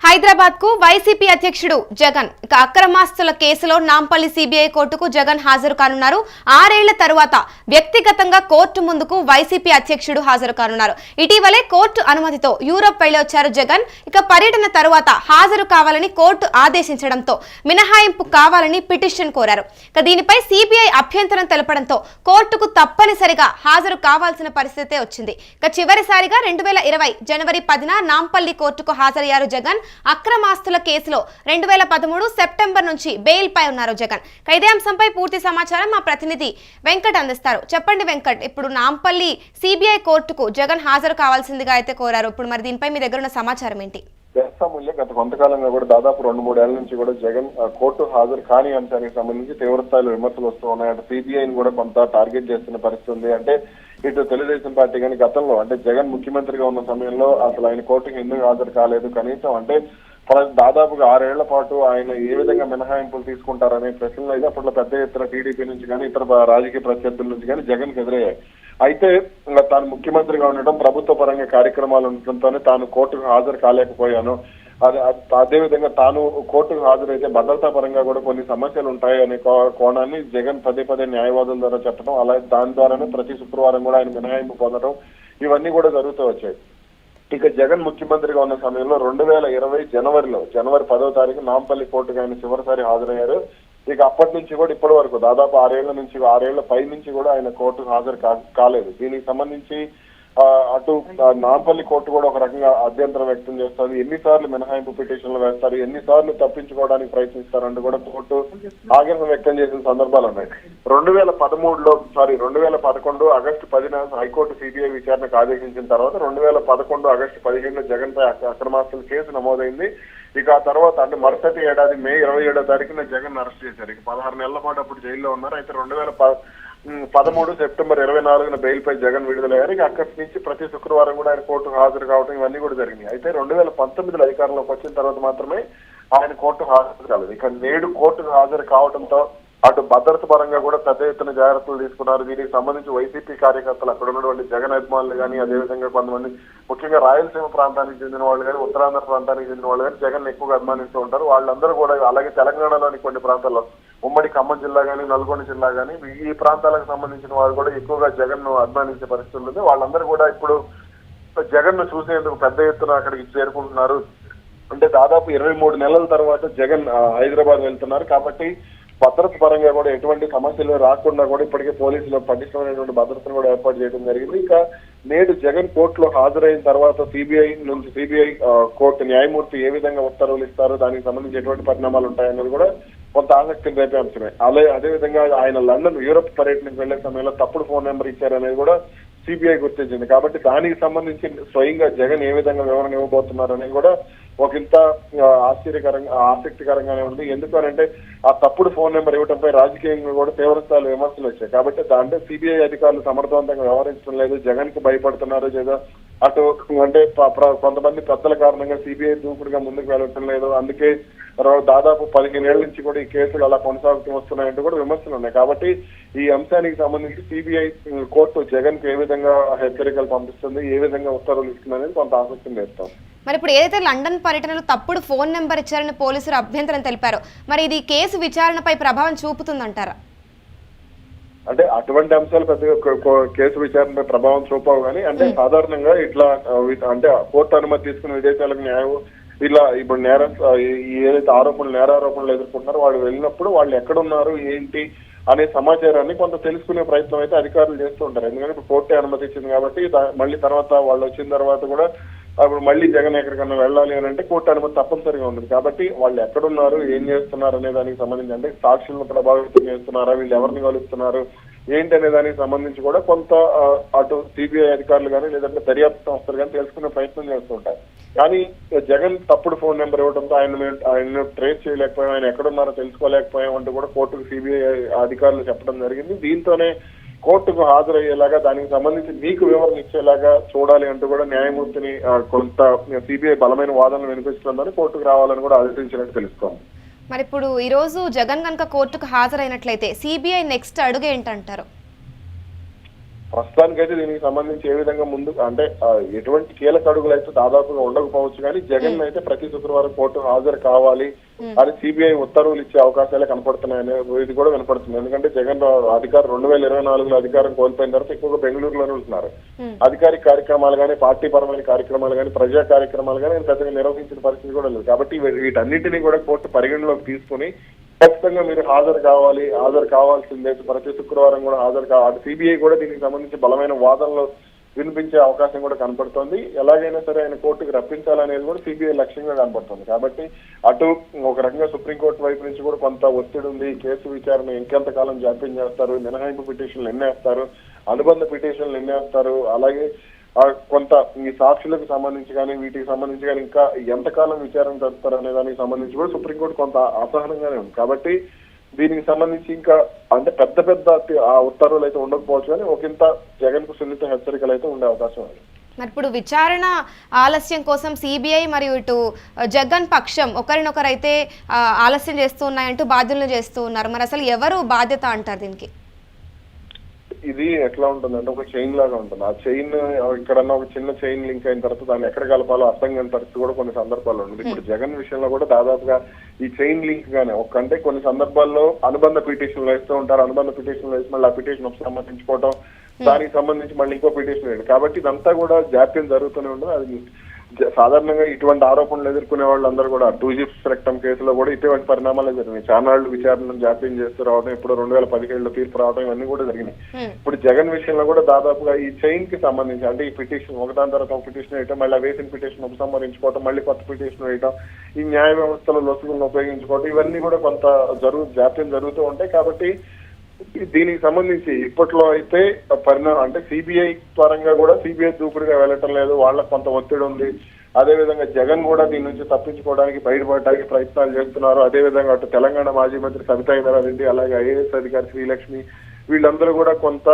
హైదరాబాద్ కు వైసీపీ అధ్యక్షుడు జగన్ అక్రమాస్తుల కేసులో నాంపల్లి సిబిఐ కోర్టుకు జగన్ హాజరు కానున్నారు. 6 ఏళ్ల తరువాత వ్యక్తిగతంగా కోర్టు ముందుకు వైసీపీ అధ్యక్షుడు హాజరు కానున్నారు. ఇటీవలే కోర్టు అనుమతితో యూరప్ వెళ్లొచ్చారు జగన్. పర్యటన తరువాత హాజరు కావాలని కోర్టు ఆదేశించడంతో మినహాయింపు కావాలని పిటిషన్ కోరారు. దీనిపై సిబిఐ అభ్యంతరం తెలపడంతో కోర్టుకు తప్పనిసరిగా హాజరు కావాల్సిన పరిస్థితే వచ్చింది. చివరిసారిగా 2020 జనవరి 10న నాంపల్లి కోర్టుకు హాజరయ్యారు జగన్. అక్రమాస్తుల కేసులో 2013 సెప్టెంబర్ నుంచి బెయిల్ పై ఉన్నారు జగన్. ఇదే అంశంపై పూర్తి సమాచారం మా ప్రతినిధి వెంకట్ అందిస్తారు. చెప్పండి వెంకట్, ఇప్పుడు నాంపల్లి సిబిఐ కోర్టుకు జగన్ హాజరు కావాల్సిందిగా అయితే కోరారు. ఇప్పుడు మరి దీనిపై మీ దగ్గర ఉన్న సమాచారం ఏంటి? గత కొంతకాలంగా కూడా దాదాపు 2-3 ఏళ్ల నుంచి కూడా జగన్ కోర్టు హాజరు కాని అంశానికి సంబంధించి తీవ్రస్థాయిలో విమర్శలు వస్తూ ఉన్నాయి. అంటే సిబిఐని కూడా కొంత టార్గెట్ చేస్తున్న పరిస్థితి ఉంది. అంటే ఇటు తెలుగుదేశం పార్టీ కానీ గతంలో అంటే జగన్ ముఖ్యమంత్రిగా ఉన్న సమయంలో అసలు ఆయన కోర్టుకు ఎందుకు హాజరు కాలేదు, కనీసం అంటే దాదాపుగా 6 ఏళ్ల పాటు ఆయన ఏ విధంగా మినహాయింపులు తీసుకుంటారనే ప్రశ్నలు అయితే అప్పట్లో పెద్ద ఎత్తున టీడీపీ నుంచి కానీ ఇతర రాజకీయ ప్రత్యర్థుల నుంచి కానీ జగన్ కు ఎదురయ్యాయి. అయితే తాను ముఖ్యమంత్రిగా ఉండటం, ప్రభుత్వ పరంగా కార్యక్రమాలు ఉండటంతోనే తాను కోర్టుకు హాజరు కాలేకపోయాను, అదేవిధంగా తాను కోర్టుకు హాజరైతే భద్రతా పరంగా కూడా కొన్ని సమస్యలు ఉంటాయి అనే కోణాన్ని జగన్ పదే న్యాయవాదుల ద్వారా చెప్పడం, అలాగే దాని ద్వారానే ప్రతి శుక్రవారం కూడా ఆయన మినహాయింపు పొందడం, ఇవన్నీ కూడా జరుగుతూ వచ్చాయి. జగన్ ముఖ్యమంత్రిగా ఉన్న సమయంలో 2020 జనవరి 10వ తారీఖు నాంపల్లి కోర్టుకు ఆయన చివరిసారి హాజరయ్యారు. అప్పటి నుంచి కూడా ఇప్పటి వరకు దాదాపు 6 ఏళ్ల పై నుంచి కూడా ఆయన కోర్టుకు హాజరు కాలేదు. దీనికి సంబంధించి అటు నాంపల్లి కోర్టు కూడా ఒక రకంగా అభ్యంతరం వ్యక్తం చేస్తారు. ఎన్నిసార్లు మినహాయింపు పిటిషన్లు వేస్తారు, ఎన్నిసార్లు తప్పించుకోవడానికి ప్రయత్నిస్తారంటూ కూడా కోర్టు ఆగ్రహం వ్యక్తం చేసిన సందర్భాలు ఉన్నాయి. 2011 ఆగస్టు 10న హైకోర్టు సిబిఐ విచారణకు ఆదేశించిన తర్వాత 2011 ఆగస్టు 15 జగన్ పై అక్రమాస్తుల కేసు నమోదైంది. ఆ తర్వాత అంటే మరుసటి ఏడాది మే 27వ తారీఖున జగన్ అరెస్ట్ చేశారు. 16 నెలల పాటు అప్పుడు జైల్లో ఉన్నారు. అయితే 2013 సెప్టెంబర్ 24న బెయిల్ పై జగన్ విడుదలయ్యారు. అక్కడి నుంచి ప్రతి శుక్రవారం కూడా ఆయన కోర్టుకు హాజరు కావడం ఇవన్నీ కూడా జరిగినాయి. అయితే 2019లో అధికారంలోకి వచ్చిన తర్వాత మాత్రమే ఆయన కోర్టుకు హాజరు కాలేదు. నేడు కోర్టుకు హాజరు కావడంతో అటు భద్రత పరంగా కూడా పెద్ద ఎత్తున జాగ్రత్తలు తీసుకున్నారు. దీనికి సంబంధించి వైసీపీ కార్యకర్తలు, అక్కడ ఉన్నటువంటి జగన్ అభిమానులు కానీ, అదేవిధంగా కొంతమంది ముఖ్యంగా రాయలసీమ ప్రాంతానికి చెందిన వాళ్ళు కానీ, ఉత్తరాంధ్ర ప్రాంతానికి చెందిన వాళ్ళు కానీ జగన్ ఎక్కువగా అభిమానిస్తూ ఉంటారు. వాళ్ళందరూ కూడా, అలాగే తెలంగాణలోని కొన్ని ప్రాంతాల్లో ఉమ్మడి ఖమ్మం జిల్లా కానీ, నల్గొండ జిల్లా కానీ, ఈ ప్రాంతాలకు సంబంధించిన వారు కూడా ఎక్కువగా జగన్ ను అభిమానించే పరిస్థితులు ఉంది. వాళ్ళందరూ కూడా ఇప్పుడు జగన్ ను చూసేందుకు పెద్ద ఎత్తున అక్కడికి చేరుకుంటున్నారు. అంటే దాదాపు 23 నెలల తర్వాత జగన్ హైదరాబాద్ వెళ్తున్నారు. కాబట్టి భద్రత పరంగా కూడా ఎటువంటి సమస్యలు రాకుండా కూడా ఇప్పటికే పోలీసులు పటిష్టమైనటువంటి భద్రతను కూడా ఏర్పాటు చేయడం జరిగింది. నేడు జగన్ కోర్టులో హాజరైన తర్వాత సిబిఐ కోర్టు న్యాయమూర్తి ఏ విధంగా ఉత్తర్వులు ఇస్తారో, దానికి సంబంధించి ఎటువంటి పరిణామాలు ఉంటాయన్నది కూడా కొంత ఆసక్తిని రేపే అంశమే. అదేవిధంగా ఆయన లండన్ యూరప్ పర్యటనకు వెళ్లే సమయంలో తప్పుడు ఫోన్ నెంబర్ ఇచ్చారనేది కూడా సిబిఐ గుర్తించింది. కాబట్టి దానికి సంబంధించి స్వయంగా జగన్ ఏ విధంగా వివరణ ఇవ్వబోతున్నారు అనేది కూడా ఒకంత ఆసక్తికరంగానే ఉంది. ఎందుకనంటే ఆ తప్పుడు ఫోన్ నెంబర్ ఇవ్వడంపై రాజకీయంగా కూడా తీవ్రస్థాయిలో విమర్శలు వచ్చాయి. కాబట్టి దాంట్లో సిబిఐ అధికారులు సమర్థవంతంగా వ్యవహరించడం లేదు, జగన్ కు భయపడుతున్నారు, లేదా అటు అంటే కొంతమంది పెద్దల కారణంగా సిబిఐ దూకుడుగా ముందుకు వెళ్ళటం లేదు. అందుకే దాదాపు 15 ఏళ్ల నుంచి కూడా ఈ కేసులు అలా కొనసాగుతూ వస్తున్నాయంటూ కూడా విమర్శలు ఉన్నాయి. కాబట్టి ఈ అంశానికి సంబంధించి సిబిఐ కోర్టు జగన్ కు ఏ విధంగా హెచ్చరికలు పంపిస్తుంది, ఏ విధంగా ఉత్తర్వులు ఇస్తుంది అనేది కొంత ఆసక్తిని వేస్తాం. మరి ఇప్పుడు ఏదైతే లండన్ పర్యటనలో తప్పుడు ఫోన్ నెంబర్ ఇచ్చారని పోలీసులు అభ్యంతరం తెలిపారో, మరి ఇది కేసు విచారణపై ప్రభావం చూపుతుందంటారా? అంటే అటువంటి అంశాలు పెద్దగా కేసు విచారణపై ప్రభావం చూపవు కానీ, అంటే సాధారణంగా ఇట్లా అంటే కోర్టు అనుమతి తీసుకుని విదేశాలకు ఇలా ఇప్పుడు ఏదైతే నేరారోపణలు ఎదుర్కొంటున్నారో వాళ్ళు వెళ్ళినప్పుడు వాళ్ళు ఎక్కడున్నారు ఏంటి అనే సమాచారాన్ని కొంత తెలుసుకునే ప్రయత్నం అయితే అధికారులు చేస్తూ ఉంటారు. ఎందుకంటే ఇప్పుడు కోర్టే అనుమతి ఇచ్చింది కాబట్టి మళ్ళీ తర్వాత వాళ్ళు వచ్చిన తర్వాత కూడా అప్పుడు మళ్ళీ జగన్ ఎక్కడికన్నా వెళ్ళాలి అని అంటే కోర్టు అనుమతి తప్పనిసరిగా ఉంటుంది. కాబట్టి వాళ్ళు ఎక్కడున్నారు, ఏం చేస్తున్నారు అనే దానికి సంబంధించి, అంటే సాక్షులను ప్రభావితం చేస్తున్నారా, వీళ్ళు ఎవరిని కలుస్తున్నారు ఏంటి అనే దానికి సంబంధించి కూడా కొంత అటు సిబిఐ అధికారులు కానీ లేదంటే దర్యాప్తు సంస్థలు కానీ తెలుసుకునే ప్రయత్నం చేస్తుంటారు. కానీ జగన్ తప్పుడు ఫోన్ నెంబర్ ఇవ్వడంతో ఆయన ట్రేస్ చేయలేకపోయాం, ఆయన ఎక్కడున్నారో తెలుసుకోలేకపోయాం అంటూ కూడా కోర్టుకు సిబిఐ అధికారులు చెప్పడం జరిగింది. దీంతోనే కోర్టుకు హాజరయ్యేలాగా, దానికి సంబంధించి మీకు వివరణ ఇచ్చేలాగా చూడాలి అంటూ కూడా న్యాయమూర్తిని కొంత సిబిఐ బలమైన వాదనలు వినిపిస్తుందని కోర్టుకు రావాలని కూడా ఆదేశించినట్టు తెలుస్తోంది. మరి ఇప్పుడు ఈ రోజు జగన్ కనుక కోర్టుకు హాజరైనట్లయితే సిబిఐ నెక్స్ట్ అడుగు ఏంటంటారు? ప్రస్తుతానికైతే దీనికి సంబంధించి ఏ విధంగా ముందు అంటే ఎటువంటి కీలక అడుగులు అయితే దాదాపుగా ఉండకపోవచ్చు, కానీ జగన్ అయితే ప్రతి శుక్రవారం కోర్టు హాజరు కావాలి అని సిబిఐ ఉత్తర్వులు ఇచ్చే అవకాశాలే కనపడుతున్నాయని ఇది కూడా వినపడుతుంది. ఎందుకంటే జగన్ అధికారం 2024లో అధికారం కోల్పోయిన తర్వాత ఎక్కువగా బెంగళూరులోనే ఉంటున్నారు. అధికారిక కార్యక్రమాలు కానీ, పార్టీ పరమైన కార్యక్రమాలు కానీ, ప్రజా కార్యక్రమాలు కానీ పెద్దగా నిర్వహించిన పరిస్థితి కూడా లేదు. కాబట్టి వీటన్నిటినీ కూడా కోర్టు పరిగణలోకి తీసుకుని ఖచ్చితంగా మీరు హాజరు కావాల్సిందే, ప్రతి శుక్రవారం కూడా హాజరు కావాలి. సిబిఐ కూడా దీనికి సంబంధించి బలమైన వాదనలు వినిపించే అవకాశం కూడా కనపడుతోంది. ఎలాగైనా సరే ఆయన కోర్టుకు రప్పించాలనేది కూడా సిబిఐ లక్ష్యంగా కనపడుతుంది. కాబట్టి అటు ఒక రకంగా సుప్రీంకోర్టు వైపు నుంచి కూడా కొంత ఒత్తిడి ఉంది. కేసు విచారణ ఇంకెంతకాలం జాప్యం చేస్తారు, మినహాయింపు పిటిషన్లు ఎన్ని వేస్తారు, అనుబంధ పిటిషన్లు ఎన్ని వేస్తారు, అలాగే కొంత ఈ సాక్షులకు సంబంధించి కానీ వీటికి సంబంధించి కానీ ఇంకా ఎంతకాలం విచారణ జరుపుతారు అనే దానికి సంబంధించి కూడా సుప్రీంకోర్టు కొంత అసహనంగానే ఉంది. కాబట్టి దీనికి సంబంధించి ఇంకా అంటే పెద్ద ఆ ఉత్తర్వులు అయితే ఉండకపోవచ్చు, కానీ ఒకంత జగన్ కు సున్నిత హెచ్చరికలు అయితే ఉండే అవకాశం ఉంది. మరి ఇప్పుడు విచారణ ఆలస్యం కోసం సిబిఐ మరియు ఇటు జగన్ పక్షం ఒకరినొకరైతే ఆలస్యం చేస్తూ ఉన్నాయంటూ బాధ్యులను చేస్తూ ఉన్నారు. మరి అసలు ఎవరు బాధ్యత అంటారు దీనికి? ఇది ఎట్లా ఉంటుందంటే ఒక చైన్ లాగా ఉంటుంది. ఆ చైన్ ఇక్కడన్నా ఒక చిన్న చైన్ లింక్ అయిన తర్వాత దాన్ని ఎక్కడ కలపాలో అర్థం కాని పరిస్థితి కూడా కొన్ని సందర్భాల్లో ఉంటుంది. ఇప్పుడు జగన్ విషయంలో కూడా దాదాపుగా ఈ చైన్ లింక్ గానే అంటే కొన్ని సందర్భాల్లో అనుబంధ పిటిషన్లు వేస్తూ ఉంటారు. అనుబంధ పిటిషన్లు వేసి మళ్ళీ ఆ పిటిషన్ ఉపసంహరించుకోవడం, దానికి సంబంధించి మళ్ళీ ఇంకో పిటిషన్ వేయడం. కాబట్టి ఇదంతా కూడా జాప్యం జరుగుతూనే ఉండదు. అది సాధారణంగా ఇటువంటి ఆరోపణలు ఎదుర్కొనే వాళ్ళందరూ కూడా 2G రెక్టమ్ కేసులో కూడా ఇటువంటి పరిణామాలే జరిగినాయి. చానాళ్లు విచారణను జాప్యం చేస్తూ రావడం, ఇప్పుడు 2017లో తీర్పు రావడం, ఇవన్నీ కూడా జరిగినాయి. ఇప్పుడు జగన్ విషయంలో కూడా దాదాపుగా ఈ చైన్ కి సంబంధించి అంటే ఈ పిటిషన్ ఒకదాని తర్వాత ఒక పిటిషన్ వేయటం, మళ్ళీ వేసిన పిటిషన్ ఉపసంహరించుకోవటం, మళ్ళీ కొత్త పిటిషన్ వేయటం, ఈ న్యాయ వ్యవస్థలో లొసుగులను ఉపయోగించుకోవటం, ఇవన్నీ కూడా కొంత జాప్యం జరుగుతూ ఉంటాయి. కాబట్టి దీనికి సంబంధించి ఇప్పట్లో అయితే అంటే సిబిఐ పరంగా కూడా సిబిఐ దూకుడుగా వెళ్ళటం లేదు, వాళ్ళకి కొంత ఒత్తిడి ఉంది. అదేవిధంగా జగన్ కూడా దీని నుంచి తప్పించుకోవడానికి బయటపడడానికి ప్రయత్నాలు చేస్తున్నారు. అదేవిధంగా అటు తెలంగాణ మాజీ మంత్రి సబితా ఇంద్రారెడ్డి, అలాగే ఐఏఎస్ అధికారి శ్రీలక్ష్మి, వీళ్ళందరూ కూడా కొంత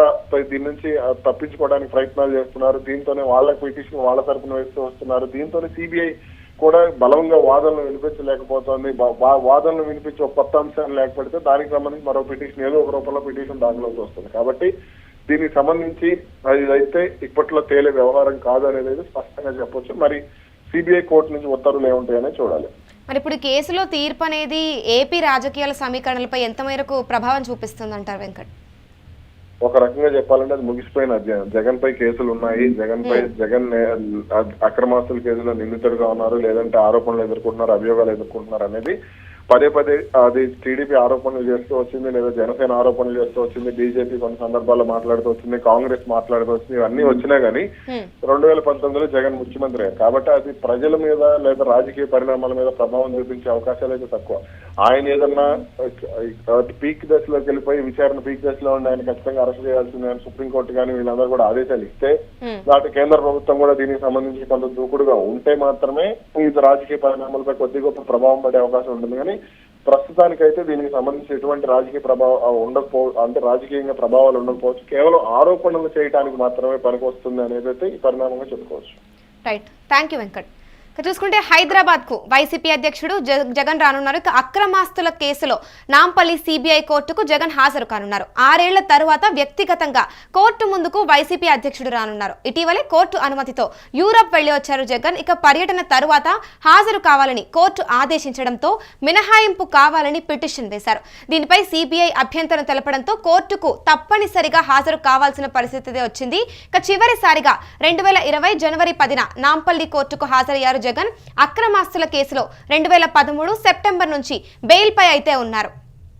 దీని నుంచి తప్పించుకోవడానికి ప్రయత్నాలు చేస్తున్నారు. దీంతోనే వాళ్ళ పిటిషన్ వాళ్ళ తరఫున వేస్తూ వస్తున్నారు. దీంతోనే సిబిఐ కూడా బలంగా వాదనలు వినిపించలేకపోతుంది. వాదనలు వినిపించి ఒక కొత్త అంశాన్ని లేకపోతే దానికి సంబంధించి మరో పిటిషన్ ఏదో ఒక రూపంలో పిటిషన్ దాఖలవుతూ వస్తుంది. కాబట్టి దీనికి సంబంధించి అదైతే ఇప్పట్లో తేలే వ్యవహారం కాదు అనేది స్పష్టంగా చెప్పొచ్చు. మరి సిబిఐ కోర్టు నుంచి ఉత్తర్వులు ఏముంటాయనే చూడాలి. మరి ఇప్పుడు కేసులో తీర్పు అనేది ఏపీ రాజకీయాల సమీకరణలపై ఎంత మేరకు ప్రభావం చూపిస్తుంది అంటారు వెంకట్? ఒక రకంగా చెప్పాలంటే అది ముగిసిపోయిన అధ్యాయం. జగన్ పై కేసులు ఉన్నాయి. జగన్ అక్రమాస్తుల కేసులో నిందితుడుగా ఉన్నారు, లేదంటే ఆరోపణలు ఎదుర్కొంటున్నారు, అభియోగాలు ఎదుర్కొంటున్నారు అనేది పదే అది టీడీపీ ఆరోపణలు చేస్తూ వచ్చింది, లేదా జనసేన ఆరోపణలు చేస్తూ వచ్చింది, బీజేపీ కొన్ని సందర్భాల్లో మాట్లాడుతూ వచ్చింది, కాంగ్రెస్ మాట్లాడుతూ వచ్చింది. ఇవన్నీ వచ్చినా గానీ 2019లో జగన్ ముఖ్యమంత్రి అయ్యారు. కాబట్టి అది ప్రజల మీద లేదా రాజకీయ పరిణామాల మీద ప్రభావం చూపించే అవకాశాలు అయితే తక్కువ. ఆయన ఏదన్నా పీక్ దశలోకి వెళ్ళిపోయి విచారణ పీక్ దశలో ఉండి ఆయన ఖచ్చితంగా అరెస్ట్ చేయాల్సిందే అని సుప్రీంకోర్టు కానీ వీళ్ళందరూ కూడా ఆదేశాలు ఇస్తే, నాటి కేంద్ర ప్రభుత్వం కూడా దీనికి సంబంధించి కొంత దూకుడుగా ఉంటే మాత్రమే ఇది రాజకీయ పరిణామాలపై కొద్ది గొప్ప ప్రభావం పడే అవకాశం ఉంటుంది. కానీ ప్రస్తుతానికైతే దీనికి సంబంధించి ఎటువంటి రాజకీయ ప్రభావం అంటే రాజకీయంగా ప్రభావాలు ఉండకపోవచ్చు. కేవలం ఆరోపణలు చేయడానికి మాత్రమే పనికొస్తుంది అనేది అయితే ఈ పరిణామంగా చెప్పుకోవచ్చు. Right, thank you Venkat. చూసుకుంటే హైదరాబాద్ కు వైసీపీ అధ్యక్షుడు జగన్ రానున్నారు. అక్రమాస్తుల కేసులో నాంపల్లి సిబిఐ కోర్టుకు జగన్ హాజరు కానున్నారు. 6 ఏళ్ల తరువాత వ్యక్తిగతంగా కోర్టు ముందుకు వైసీపీ అధ్యక్షుడు రానున్నారు. ఇటీవలే కోర్టు అనుమతితో యూరప్ వెళ్లి వచ్చారు జగన్. ఇక పర్యటన తరువాత హాజరు కావాలని కోర్టు ఆదేశించడంతో మినహాయింపు కావాలని పిటిషన్ వేశారు. దీనిపై సిబిఐ అభ్యంతరం తెలపడంతో కోర్టుకు తప్పనిసరిగా హాజరు కావాల్సిన పరిస్థితి వచ్చింది. ఇక చివరిసారిగా 2020 జనవరి 10న నాంపల్లి కోర్టుకు హాజరయ్యారు జగన్. అక్రమాస్తుల కేసులో 2013 సెప్టెంబర్ నుంచి బెయిల్ పై అయితే ఉన్నారు.